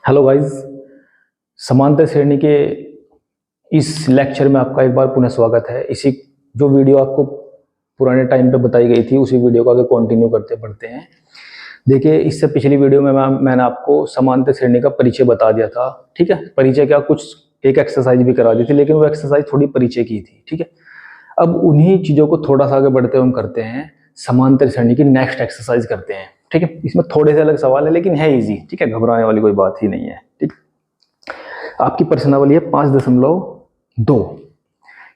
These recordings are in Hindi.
हेलो गाइस, समांतर श्रेणी के इस लेक्चर में आपका एक बार पुनः स्वागत है। इसी जो वीडियो आपको पुराने टाइम पे बताई गई थी उसी वीडियो को आगे कंटिन्यू करते बढ़ते हैं। देखिए, इससे पिछली वीडियो में मैंने आपको समांतर श्रेणी का परिचय बता दिया था। ठीक है, परिचय क्या, कुछ एक एक्सरसाइज भी करा दी थी, लेकिन वो एक्सरसाइज थोड़ी परिचय की थी। ठीक है, अब उन्हीं चीजों को थोड़ा सा आगे बढ़ते हुए हम करते हैं, समांतर श्रेणी की नेक्स्ट एक्सरसाइज करते हैं। ठीक है, इसमें थोड़े से अलग सवाल है लेकिन है इजी। ठीक है, घबराने वाली कोई बात ही नहीं है। ठीक, आपकी प्रश्नावली है 5.2।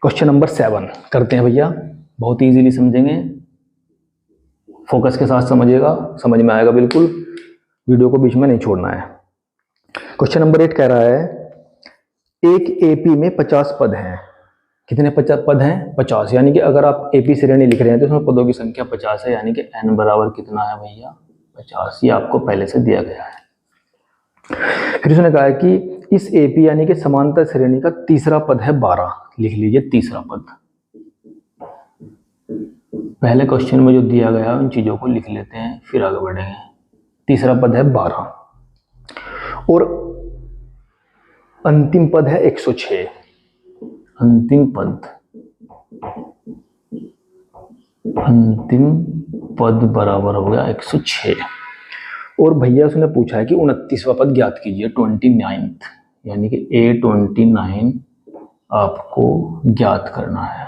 क्वेश्चन नंबर 7 करते हैं भैया, बहुत इजीली समझेंगे, फोकस के साथ समझिएगा, समझ में आएगा बिल्कुल, वीडियो को बीच में नहीं छोड़ना है। क्वेश्चन नंबर 8 कह रहा है एक एपी में 50 पद हैं। कितने 50 पद हैं? 50। यानी कि अगर आप एपी श्रेणी लिख रहे हैं तो उसमें पदों की संख्या 50 है, यानी कि n बराबर कितना है भैया? 50। ये आपको पहले से दिया गया है। फिर उसने कहा है कि इस एपी यानी कि समांतर श्रेणी का तीसरा पद है 12। लिख लीजिए तीसरा पद। पहले क्वेश्चन में जो दिया गया उन चीजों को लिख लेते हैं, फिर आगे बढ़ेंगे। तीसरा पद है 12 और अंतिम पद है 106। अंतिम पद बराबर हो गया 106। और भैया उसने पूछा है कि 29वां पद ज्ञात कीजिए, 29th, यानी कि A29 आपको ज्ञात करना है।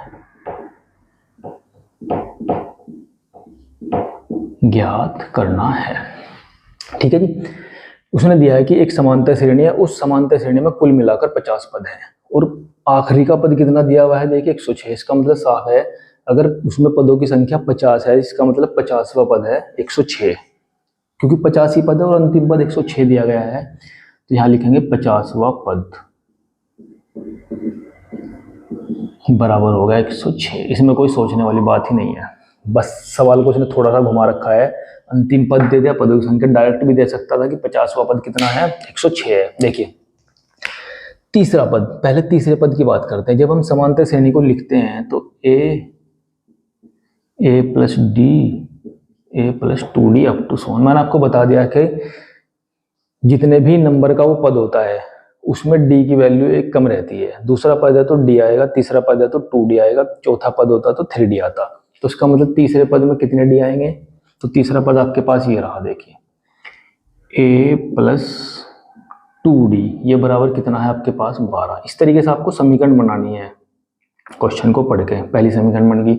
ठीक है जी, उसने दिया है कि एक समांतर श्रेणी है, उस समांतर श्रेणी में कुल मिलाकर 50 पद हैं और आखिरी का पद कितना दिया हुआ है? देखिए 106। इसका मतलब साफ है, अगर उसमें पदों की संख्या 50 है, इसका मतलब 50वां पद है 106, क्योंकि 50 ही पद है और अंतिम पद 106 दिया गया है। तो यहां लिखेंगे 50वां पद बराबर होगा 106। इसमें कोई सोचने वाली बात ही नहीं है, बस सवाल को उसने थोड़ा सा घुमा रखा है। अंतिम पद दे दिया, पदों की संख्या डायरेक्ट भी दे सकता था कि 50वां पद कितना है? 106 है। देखिए तीसरा पद, पहले तीसरे पद की बात करते हैं। जब हम समांतर श्रेणी को लिखते हैं तो a plus D, a plus 2d up to so. मैंने आपको बता दिया कि जितने भी नंबर का वो पद होता है उसमें d की वैल्यू एक कम रहती है। दूसरा पद है तो d आएगा, तीसरा पद है तो 2d आएगा, चौथा पद होता तो 3d आता। तो इसका मतलब तीसरे पद में कितने d आएंगे? तो तीसरा पद आपके पास ये रहा, देखिए a प्लस 2d, ये बराबर कितना है आपके पास? 12। इस तरीके से आपको समीकरण बनानी है क्वेश्चन को पढ़ के। पहली समीकरण बन गई।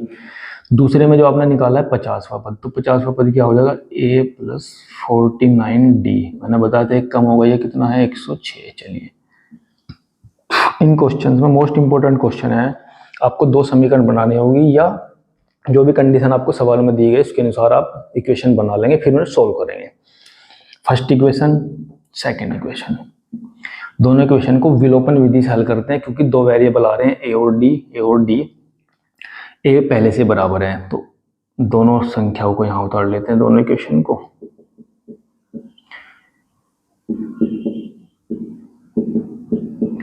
दूसरे में जो आपने निकाला है 50वां पद, तो 50वां पद क्या हो जाएगा? a plus 49d। मैंने बताया था एक कम हो गया, ये कितना है? 106। चलिए, इन क्वेश्चंस में मोस्ट इंपोर्टेंट क्वेश्चन है, आपको दो समीकरण बनानी होगी या जो भी कंडीशन आपको सवाल में दी गई उसके अनुसार आप इक्वेशन बना लेंगे, फिर उन्हें सोल्व करेंगे। फर्स्ट इक्वेशन, सेकेंड इक्वेशन, दोनों इक्वेशन को विलोपन विधि से हल करते हैं, क्योंकि दो वेरिएबल आ रहे हैं a और d। a पहले से बराबर है तो दोनों संख्याओं को यहां उतार लेते हैं, दोनों इक्वेशन को।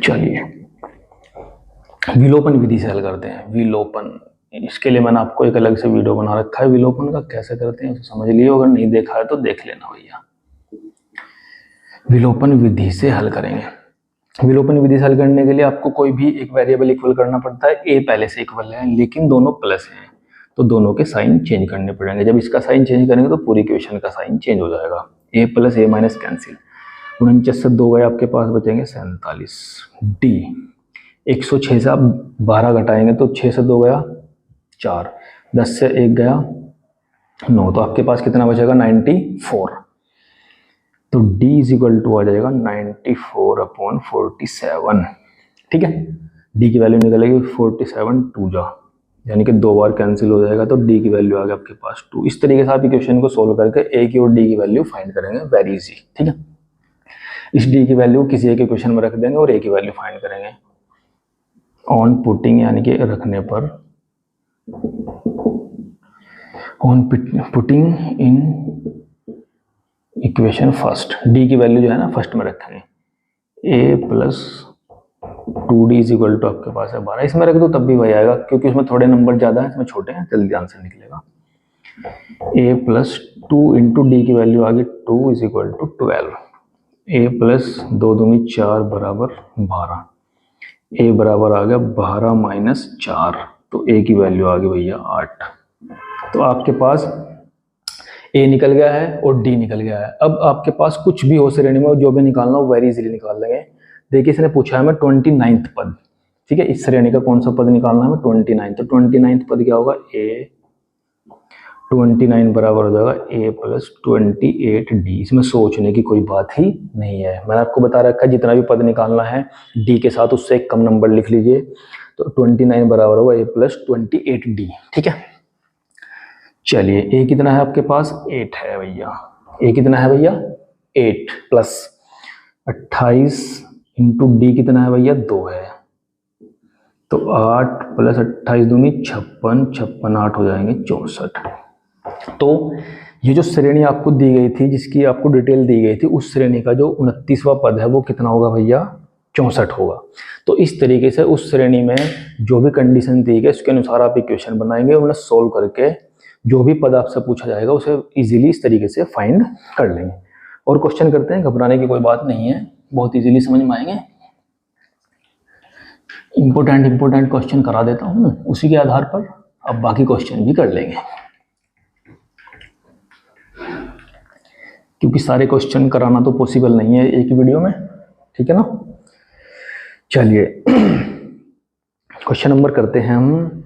चलिए विलोपन विधि से हल करते हैं। विलोपन, इसके लिए मैंने आपको एक अलग से वीडियो बना रखा है, विलोपन का कैसे करते हैं उसे समझ लियो, अगर नहीं देखा है तो देख लेना भैया। विलोपन विधि से हल करेंगे। विलोपन विधि से हल करने के लिए आपको कोई भी एक वेरिएबल इक्वल करना पड़ता है। a पहले से इक्वल है लेकिन दोनों प्लस हैं, तो दोनों के साइन चेंज करने पड़ेंगे। जब इसका साइन चेंज करेंगे तो पूरी इक्वेशन का साइन चेंज हो जाएगा। a plus a minus cancel, 49 से 2 गए, आपके पास बचेंगे 47। d 106 से आप 12 घटाएंगे तो 6 से 2 गया 4, 10 से 1 गया 9, तो आपके पास कितना बचेगा? 94। तो d इज इक्वल टू आ जाएगा 94/47। ठीक है, d की वैल्यू निकलेगी 47 2 जा, यानी कि 2 बार कैंसिल हो जाएगा, तो d की वैल्यू आ गई आपके पास 2। इस तरीके से आप इक्वेशन को सोल्व करके a की और d की वैल्यू फाइंड करेंगे, वेरी इजी। ठीक है, इस d की वैल्यू किसी एक इक्वेशन में रख देंगे और a की वैल्यू फाइंड करेंगे ऑन पुटिंग, यानी कि रखने पर, on putting in equation first. d की वैल्यू जो है ना फर्स्ट में रखेंगे। a plus 2d is equal to आपके पास है 12। इसमें रख दो तब भी वही आएगा, क्योंकि उसमें थोड़े नंबर ज़्यादा है, इसमें छोटे हैं, जल्दी आंसर निकलेगा। a प्लस 2 इंटू डी की वैल्यू आ गई 2 is equal to 12। A plus 2 दूनी 4 बराबर 12। ए बराबर आ गया 12 माइनस 4, तो ए की वैल्यू आ गई भैया 8। तो आपके पास ए निकल गया है और डी निकल गया है। अब आपके पास कुछ भी हो श्रेणी में, जो भी निकालना हो वेरी इजीली निकाल लेंगे। देखिए इसने पूछा है हमें 29th पद, ठीक है, इस श्रेणी का कौन सा पद निकालना है हमें 29। तो 29th पद क्या होगा, ए 29 बराबर हो जाएगा ए प्लस 28d। इसमें सोचने की कोई बात ही नहीं है, मैंने आपको बता रखा है जितना भी पद निकालना है डी के साथ उससे एक कम नंबर लिख लीजिए। तो 29 बराबर होगा ए प्लस 28d, ठीक है। चलिए ए कितना है आपके पास, 8 है भैया। ए कितना है भैया, 8 प्लस 28 इंटू डी कितना है भैया, 2 है। तो 8 प्लस 28 दूनी 56, 56 8 हो जाएंगे 64। तो ये जो श्रेणी आपको दी गई थी, जिसकी आपको डिटेल दी गई थी, उस श्रेणी का जो 29वां पद है वो कितना होगा भैया, 64 होगा। तो इस तरीके से उस श्रेणी में जो भी कंडीशन दी गई उसके अनुसार आप इक्वेशन बनाएंगे, उन्हें सोल्व करके जो भी पद आपसे पूछा जाएगा उसे इजीली इस तरीके से फाइंड कर लेंगे। और क्वेश्चन करते हैं, घबराने की कोई बात नहीं है, बहुत इजीली समझ में आएंगे। इंपॉर्टेंट क्वेश्चन करा देता हूँ, उसी के आधार पर अब बाकी क्वेश्चन भी कर लेंगे, क्योंकि सारे क्वेश्चन कराना तो पॉसिबल नहीं है एक ही वीडियो में, ठीक है ना। चलिए क्वेश्चन नंबर करते हैं हम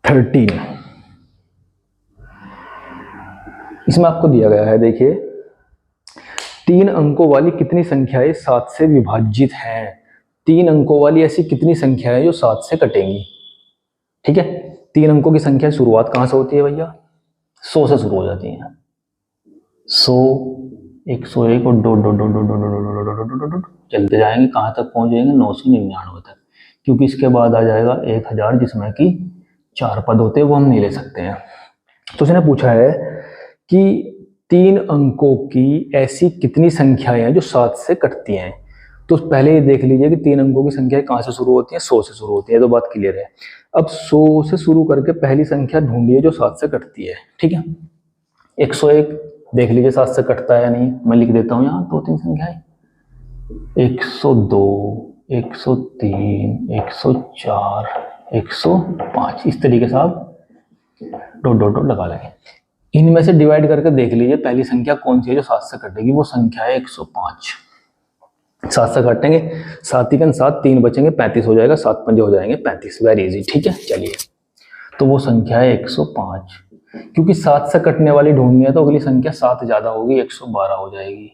13। इसमें आपको दिया गया है, देखिए 3 अंकों वाली कितनी संख्याएं 7 से विभाजित हैं। 3 अंकों वाली ऐसी कितनी संख्या है जो 7 से कटेंगी, ठीक है। 3 अंकों की संख्या शुरुआत कहां से होती है भैया, 100 से शुरू हो जाती है। 100, 101 और dot dot dot dot dot dot चलते जाएंगे, कहां तक पहुंच जाएंगे, 999 तक, क्योंकि इसके बाद आ जाएगा 1000 जिसमें कि 4 पद होते हैं, वो हम नहीं ले सकते हैं। तो उसने पूछा है कि 3 अंकों की ऐसी कितनी संख्याएं हैं जो 7 से कटती हैं। तो पहले ये देख लीजिए कि 3 अंकों की संख्या कहां से शुरू होती है, 100 से शुरू होती है, तो बात क्लियर है। अब 100 से शुरू करके पहली संख्या ढूंढिए जो 7 से कटती है, ठीक है। 101 देख लीजिए 7 से कटता है या नहीं, मैं लिख देता हूँ यहाँ 2-3 संख्याएं, 102, 103, 104, 105, इस तरीके से आप डॉट डॉट डॉट लगा लेंगे। इनमें से डिवाइड करके देख लीजिए पहली संख्या कौन सी है जो 7 से कटेगी, वो संख्या है 105। 7 से काटेंगे, 7 तिकन 7, 3 बचेंगे, 35 हो जाएगा, 7 पंजे हो जाएंगे 35, वेरी इजी, ठीक है। चलिए तो वो संख्या है 105। क्योंकि 7 से कटने वाली ढूंढनी है तो अगली संख्या 7 ज्यादा होगी, 112 हो जाएगी,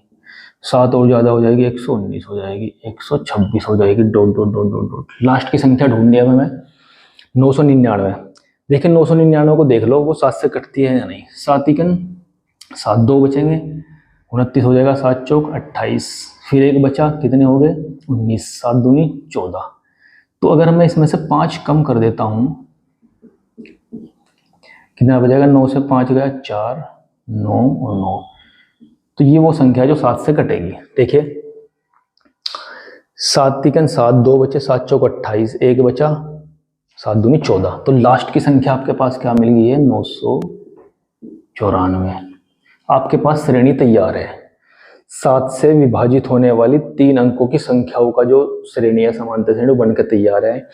7 और ज्यादा हो जाएगी, 119 हो जाएगी, 126 हो जाएगी, dot dot dot dot dot. Last की संख्या ढूंढनी है हमें 999। देखिए 999 को देख लो वो 7 से कटती है या नहीं। 7 तिकन 7, 2 बचेंगे, 29 हो जाएगा, 7 चौक 28, फिर एक बचा, कितने हो गए 19, 7 दूनी 14। तो अगर मैं इसमें से 5 कम कर देता हूं, कितना बचेगा, 9 से 5 गया 4, 9 और 9, तो ये वो संख्या जो 7 से कटेगी। देखिए 7 तिकन 7, 2 बचे, 7 चौक 28, एक बचा, 7 दूनी 14। तो लास्ट की संख्या आपके पास क्या मिल गई है, 994। आपके पास श्रेणी तैयार है। 7 से विभाजित होने वाली 3 अंकों की संख्याओं का जो श्रेणी है, समांतर श्रेणी बनकर तैयार है।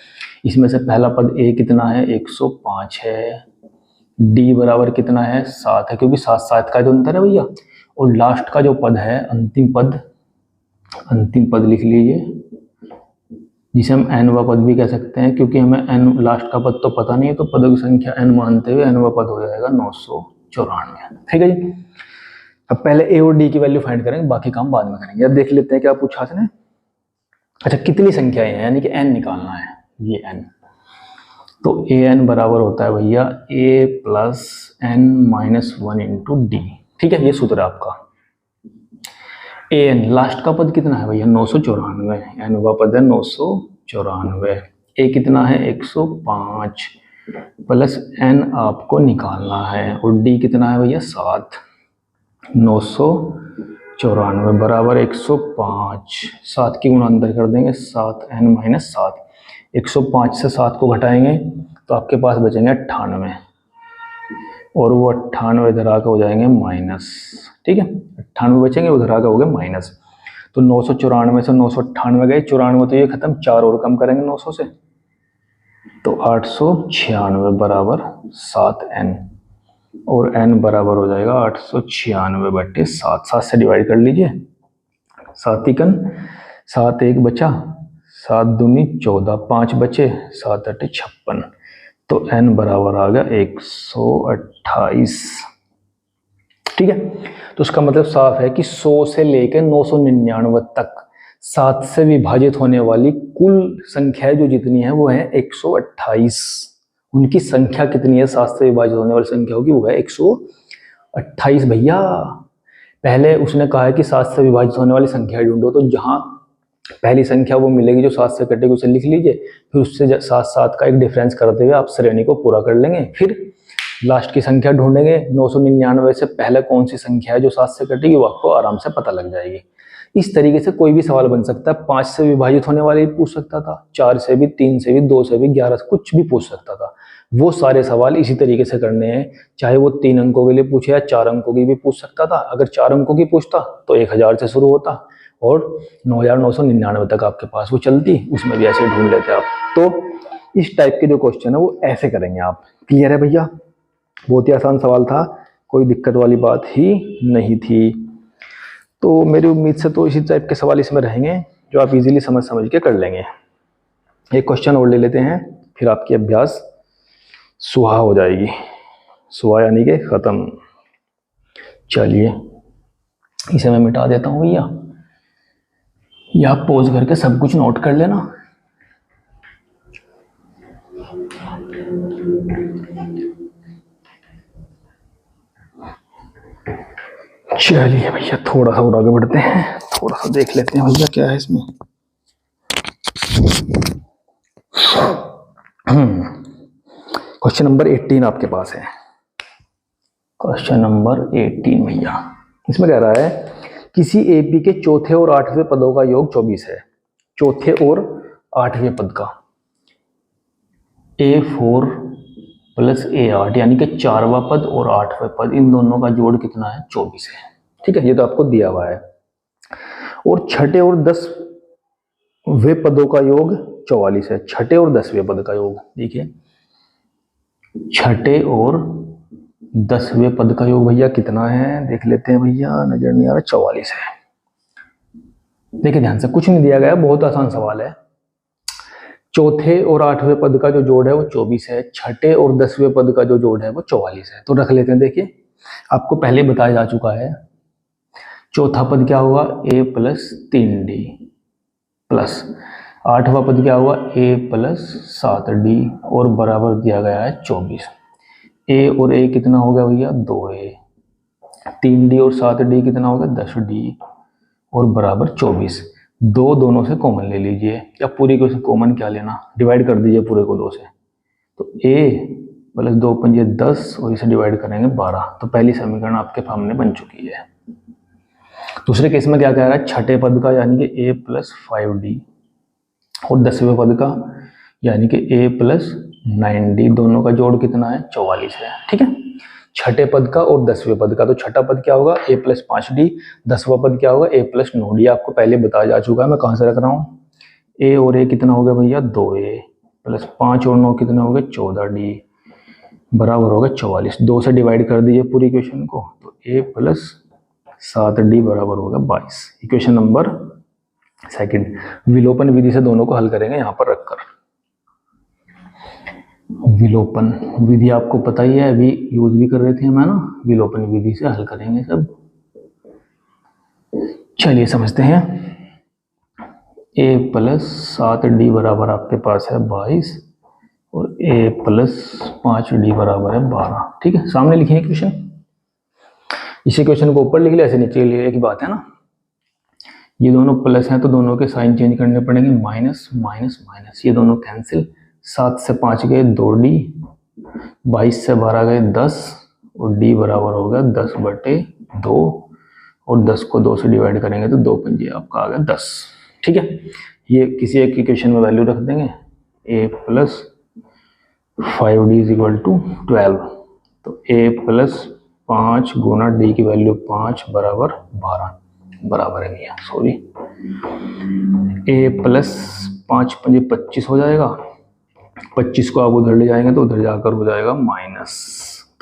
इसमें से पहला पद ए कितना है, 105 है, डी बराबर कितना है, 7 है, क्योंकि 7 7 का जो अंतर है भैया। और लास्ट का जो पद है, अंतिम पद लिख लीजिए, जिसे हम n-वा पद भी कह सकते हैं, क्योंकि हमें n लास्ट का पद तो पता नहीं है, तो पदों की संख्या n मानते हुए n-वा पद हो जाएगा 994, ठीक है जी। अब पहले a और d की वैल्यू फाइंड करेंगे, बाकी काम बाद में करेंगे। अब देख लेते हैं क्या पूछा इसने। अच्छा, कितनी संख्याएं हैं, यानी कि n निकालना है, ये n। तो an बराबर होता है भैया a plus n minus 1 into D, ठीक है, ये सूत्र है आपका। an लास्ट का पद कितना है भैया, 994, n-वा पद है 994, a कितना है 105 प्लस n आपको निकालना है, और d कितना है भैया 7, 994 बराबर 105, 7 की गुणा अंदर कर देंगे, 7n माइनस 7, 105 से 7 को घटाएंगे तो आपके पास बचेंगे 98, और वो 98 इधर आकर हो जाएंगे माइनस, ठीक है, 98 बचेंगे, उधर आकर हो गए माइनस। तो 994 से 998 गए, 94 तो ये खत्म, 4 और कम करेंगे 900 से, तो 896 बराबर 7n, और n बराबर हो जाएगा 896/7। 7 से डिवाइड कर लीजिए, 7 तिकन 7 एक बचा, 7 दूनी 14, 5 बचे, 7 अट्ठे 56, तो n बराबर आ गया 128। ठीक है, तो उसका मतलब साफ है कि 100 से लेकर 999 तक 7 से विभाजित होने वाली कुल संख्या जो जितनी है वो है 128। उनकी संख्या कितनी है 7 से विभाजित होने वाली संख्या होगी, वो है 128 भैया। पहले उसने कहा है कि 7 से विभाजित होने वाली संख्या ढूंढो, तो जहां पहली संख्या वो मिलेगी जो 7 से कटेगी उसे लिख लीजिए, फिर उससे 7 का एक डिफरेंस करते हुए आप श्रेणी को पूरा कर लेंगे, फिर लास्ट की संख्या ढूंढेंगे। 999 से पहले कौन सी संख्या है जो 7 से कटेगी वो आपको आराम से पता लग जाएगी। इस तरीके से कोई भी सवाल बन सकता है। 5 से विभाजित होने वाले भी पूछ सकता था, 4 से भी, 3 से भी, 2 से भी, 11 से, कुछ भी पूछ सकता था। वो सारे सवाल इसी तरीके से करने हैं, चाहे वो 3 अंकों के लिए पूछे या 4 अंकों की भी पूछ सकता था। अगर 4 अंकों की पूछता तो 1000 से शुरू होता और 9999 तक आपके पास वो चलती, उसमें भी ऐसे ढूंढ लेते आप। तो इस टाइप के जो क्वेश्चन है वो ऐसे करेंगे आप। क्लियर है भैया? बहुत ही आसान सवाल था, कोई दिक्कत वाली बात ही नहीं थी। तो मेरी उम्मीद से तो इसी टाइप के सवाल इसमें रहेंगे जो आप इजीली समझ के कर लेंगे। एक क्वेश्चन और ले लेते हैं, फिर आपकी अभ्यास सुहा हो जाएगी। सुहा यानी कि खत्म। चलिए इसे मैं मिटा देता हूँ भैया, ये आप पॉज करके सब कुछ नोट कर लेना। चलिए भैया थोड़ा सा और आगे बढ़ते हैं, थोड़ा सा देख लेते हैं भैया क्या है इसमें। क्वेश्चन नंबर 18 आपके पास है। क्वेश्चन नंबर 18 भैया, इसमें कह रहा है किसी एपी के चौथे और 8वें पदों का योग 24 है। चौथे और 8वें पद का A4 प्लस A8 यानी कि 4वां पद और 8वां पद, इन दोनों का जोड़ कितना है? 24 है। ठीक है, ये तो आपको दिया हुआ है। और छठे और 10वें पदों का योग 44 है। छठे और 10वें पद का योग देखिए, छठे और 10वें पद का योग भैया कितना है? देख लेते हैं भैया, नजर नहीं आ रहा, 44 है। देखिए ध्यान से, कुछ नहीं दिया गया, बहुत आसान सवाल है। चौथे और 8वें पद का जो जोड़ है वो 24 है, छठे और 10वें पद का जो जोड़ है वो 44 है। तो रख लेते हैं। देखिए आपको पहले बताया जा चुका है, चौथा पद क्या हुआ? A प्लस 3D प्लस 8वां पद क्या हुआ? A प्लस 7D और बराबर दिया गया है 24। A और A कितना हो गया भैया? 2A। 3D और 7D कितना हो गया? 10D और बराबर 24। दो दोनों से कॉमन ले लीजिए, या पूरे को से कॉमन क्या लेना, डिवाइड कर दीजिए पूरे को 2 से। तो A प्लस 2 पंजे 10 और इसे डिवाइड करेंगे 12। तो पहली समीकरण आपके सामने बन चुकी है। दूसरे केस में क्या कह रहा है? छठे पद का यानी कि A प्लस 5D और 10वें पद का यानी कि A प्लस 9D, दोनों का जोड़ कितना है? 44 है। ठीक है, छठे पद का और 10वें पद का। तो छठा पद क्या होगा? A plus 5D। 10वां पद क्या होगा? A plus 9D। आपको पहले बताया जा चुका है, मैं कहाँ से रख रहा हूँ। A और A कितना हो गया भैया? 2A प्लस 5 और 9 कितना हो गया? 14D बराबर होगा 44। 2 से डिवाइड कर दीजिए पूरी इक्वेशन को, तो A प्लस 7D बराबर होगा 22। Equation number second. विलोपन विधि से दोनों को हल करेंगे यहाँ पर रखकर। विलोपन विधि आपको पता ही है, अभी यूज भी कर रहे थे हम, है ना। विलोपन विधि से हल करेंगे सब। चलिए समझते हैं। A प्लस 7D बराबर आपके पास है 22 और A प्लस 5D बराबर है 12। ठीक है, सामने लिखिए इक्वेशन। इस इक्वेशन को ऊपर लिख लिया, ऐसे नीचे लिख लिया, एक ही बात है ना। ये दोनों प्लस हैं तो दोनों के साइन चेंज करने पड़ेंगे, माइनस माइनस माइनस, ये दोनों कैंसिल। 7 से 5 गए 2D, 22 से 12 गए 10 और D बराबर होगा 10/2 और 10 को 2 से डिवाइड करेंगे तो 2 पंजे आपका आ गया 10। ठीक है, ये किसी एक इक्वेशन में वैल्यू रख देंगे। A plus 5D is equal to 12, तो A प्लस 5 गुना D की वैल्यू 5 बराबर 12 बराबर है भैया, सॉरी ए प्लस 5 पंजे 25 हो जाएगा, 25 को आप उधर ले जाएंगे तो उधर जाकर हो जाएगा माइनस,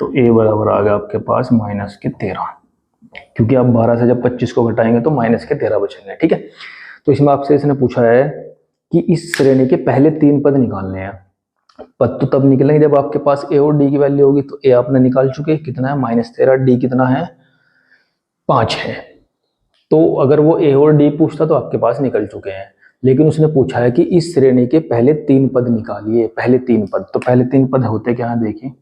तो ए बराबर आ गया आपके पास माइनस के 13, क्योंकि आप 12 से जब 25 को घटाएंगे तो माइनस के 13 बचेंगे। ठीक है, तो इसमें आपसे इसने पूछा है कि इस श्रेणी के पहले 3 पद निकालने हैं। पद तो तब निकलेंगे जब आपके पास ए और डी की वैल्यू होगी, तो ए आपने निकाल चुके, कितना है -13, डी कितना है 5 है। तो अगर वो ए और डी पूछता तो आपके पास निकल चुके हैं, लेकिन उसने पूछा है कि इस श्रेणी के पहले 3 पद निकालिए, पहले 3 पद। तो पहले 3 पद होते क्या है, देखिए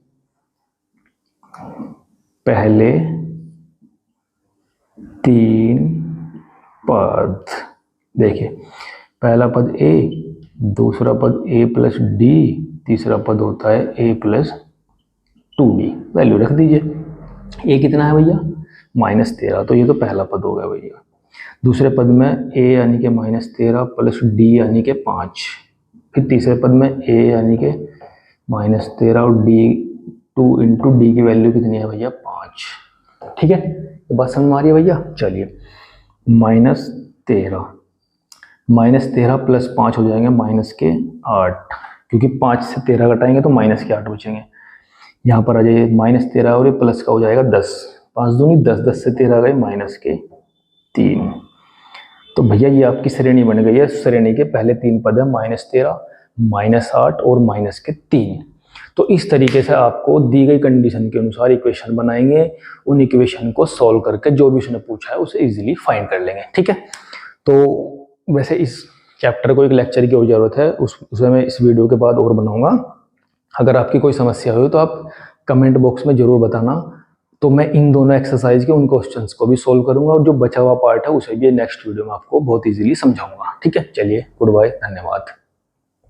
पहले 3 पद, देखिए पहला पद ए, दूसरा पद ए प्लस डी, तीसरा पद होता है ए प्लस 2डी। वैल्यू रख दीजिए। ए कितना है भैया -13, तो ये तो पहला पद हो गया भैया। दूसरे पद में ए यानी कि -13 प्लस डी यानी कि 5, फिर तीसरे पद में ए यानी कि -13 और डी 2 इंटू डी की वैल्यू कितनी है भैया 5। ठीक है, ये बात समझ में आ रही है भैया। चलिए -13 प्लस 5 हो जाएंगे -8, क्योंकि 5 से 13 घटाएंगे तो -8 बचेंगे। यहाँ पर आ जाइए -13 और ये प्लस का हो जाएगा 10, 5 दूनी 10, 10 से 13 गए -3। तो भैया ये आपकी श्रेणी बन गई है। श्रेणी के पहले 3 पद है -13, -8 और -3। तो इस तरीके से आपको दी गई कंडीशन के अनुसार इक्वेशन बनाएंगे, उन इक्वेशन को सॉल्व करके जो भी उसने पूछा है उसे इजीली फाइंड कर लेंगे। ठीक है, तो वैसे इस चैप्टर को एक लेक्चर की और ज़रूरत है, उसे मैं इस वीडियो के बाद और बनाऊंगा। अगर आपकी कोई समस्या हो तो आप कमेंट बॉक्स में ज़रूर बताना, तो मैं इन दोनों एक्सरसाइज के उन क्वेश्चंस को भी सोल्व करूंगा और जो बचा हुआ पार्ट है उसे भी नेक्स्ट वीडियो में आपको बहुत इजीली समझाऊंगा। ठीक है, चलिए गुड बाय, धन्यवाद।